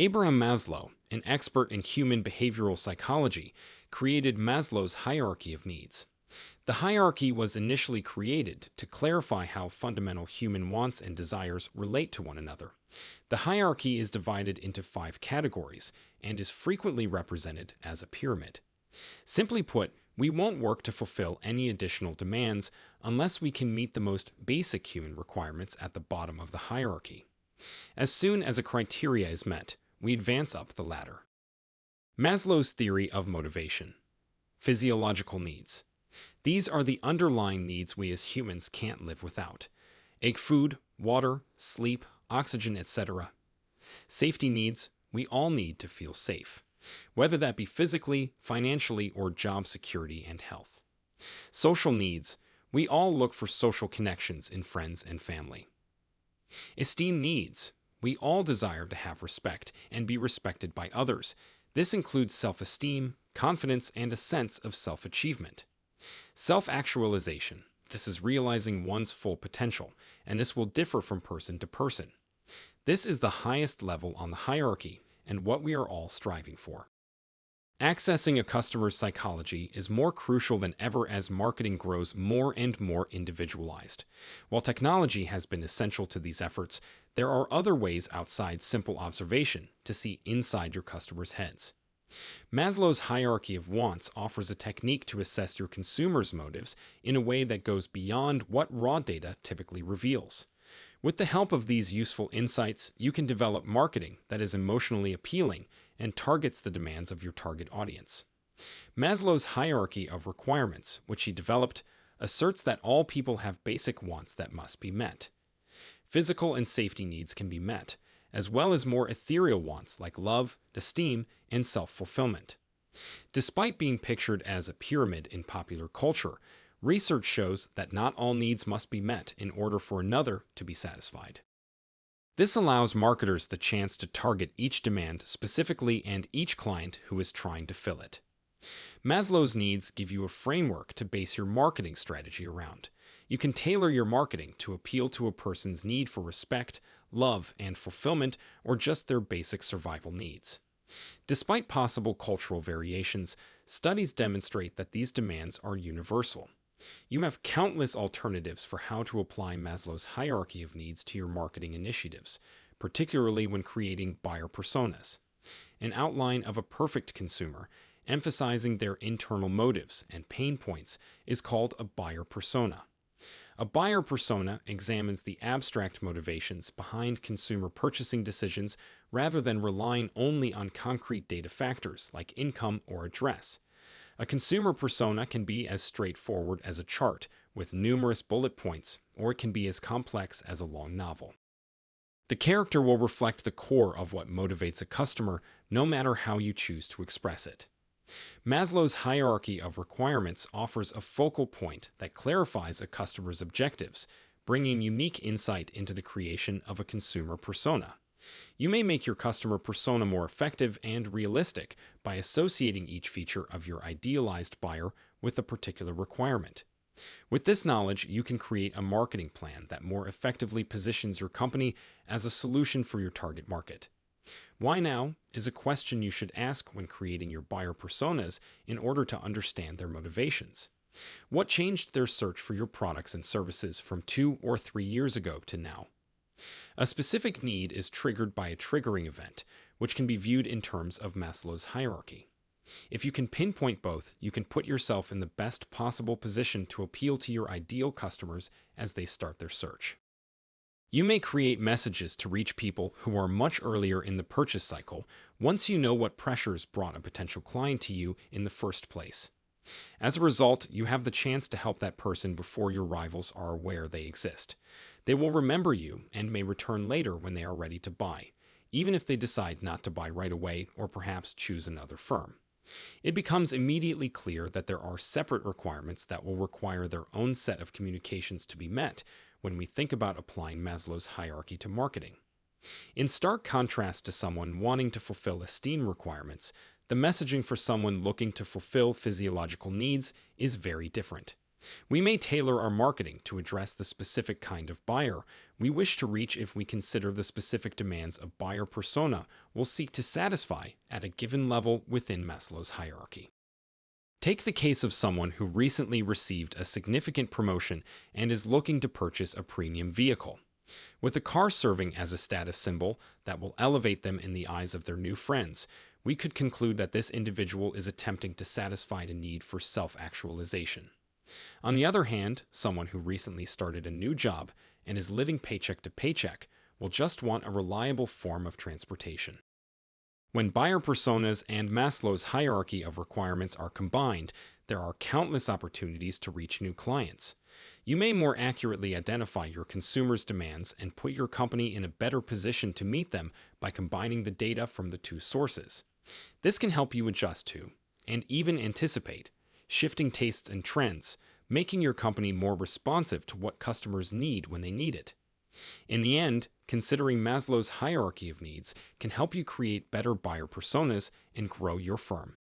Abraham Maslow, an expert in human behavioral psychology, created Maslow's hierarchy of needs. The hierarchy was initially created to clarify how fundamental human wants and desires relate to one another. The hierarchy is divided into 5 categories and is frequently represented as a pyramid. Simply put, we won't work to fulfill any additional demands unless we can meet the most basic human requirements at the bottom of the hierarchy. As soon as a criteria is met, we advance up the ladder. Maslow's theory of motivation. Physiological needs. These are the underlying needs we as humans can't live without. Food, water, sleep, oxygen, etc. Safety needs. We all need to feel safe, whether that be physically, financially, or job security and health. Social needs. We all look for social connections in friends and family. Esteem needs. We all desire to have respect and be respected by others. This includes self-esteem, confidence, and a sense of self-achievement. Self-actualization. This is realizing one's full potential, and this will differ from person to person. This is the highest level on the hierarchy and what we are all striving for. Accessing a customer's psychology is more crucial than ever as marketing grows more and more individualized. While technology has been essential to these efforts, there are other ways outside simple observation to see inside your customers' heads. Maslow's hierarchy of wants offers a technique to assess your consumer's motives in a way that goes beyond what raw data typically reveals. With the help of these useful insights, you can develop marketing that is emotionally appealing and targets the demands of your target audience. Maslow's hierarchy of requirements, which he developed, asserts that all people have basic wants that must be met. Physical and safety needs can be met, as well as more ethereal wants like love, esteem, and self-fulfillment. Despite being pictured as a pyramid in popular culture, research shows that not all needs must be met in order for another to be satisfied. This allows marketers the chance to target each demand specifically and each client who is trying to fill it. Maslow's needs give you a framework to base your marketing strategy around. You can tailor your marketing to appeal to a person's need for respect, love, and fulfillment, or just their basic survival needs. Despite possible cultural variations, studies demonstrate that these demands are universal. You have countless alternatives for how to apply Maslow's hierarchy of needs to your marketing initiatives, particularly when creating buyer personas. An outline of a perfect consumer, emphasizing their internal motives and pain points, is called a buyer persona. A buyer persona examines the abstract motivations behind consumer purchasing decisions rather than relying only on concrete data factors like income or address. A consumer persona can be as straightforward as a chart with numerous bullet points, or it can be as complex as a long novel. The character will reflect the core of what motivates a customer, no matter how you choose to express it. Maslow's hierarchy of requirements offers a focal point that clarifies a customer's objectives, bringing unique insight into the creation of a consumer persona. You may make your customer persona more effective and realistic by associating each feature of your idealized buyer with a particular requirement. With this knowledge, you can create a marketing plan that more effectively positions your company as a solution for your target market. Why now is a question you should ask when creating your buyer personas in order to understand their motivations. What changed their search for your products and services from 2 or 3 years ago to now? A specific need is triggered by a triggering event, which can be viewed in terms of Maslow's hierarchy. If you can pinpoint both, you can put yourself in the best possible position to appeal to your ideal customers as they start their search. You may create messages to reach people who are much earlier in the purchase cycle once you know what pressures brought a potential client to you in the first place. As a result, you have the chance to help that person before your rivals are aware they exist. They will remember you and may return later when they are ready to buy, even if they decide not to buy right away or perhaps choose another firm. It becomes immediately clear that there are separate requirements that will require their own set of communications to be met when we think about applying Maslow's hierarchy to marketing. In stark contrast to someone wanting to fulfill esteem requirements, the messaging for someone looking to fulfill physiological needs is very different. We may tailor our marketing to address the specific kind of buyer we wish to reach if we consider the specific demands of buyer persona we'll seek to satisfy at a given level within Maslow's hierarchy. Take the case of someone who recently received a significant promotion and is looking to purchase a premium vehicle. With the car serving as a status symbol that will elevate them in the eyes of their new friends, we could conclude that this individual is attempting to satisfy a need for self-actualization. On the other hand, someone who recently started a new job and is living paycheck to paycheck will just want a reliable form of transportation. When buyer personas and Maslow's hierarchy of requirements are combined, there are countless opportunities to reach new clients. You may more accurately identify your consumers' demands and put your company in a better position to meet them by combining the data from the two sources. This can help you adjust to, and even anticipate, shifting tastes and trends, making your company more responsive to what customers need when they need it. In the end, considering Maslow's hierarchy of needs can help you create better buyer personas and grow your firm.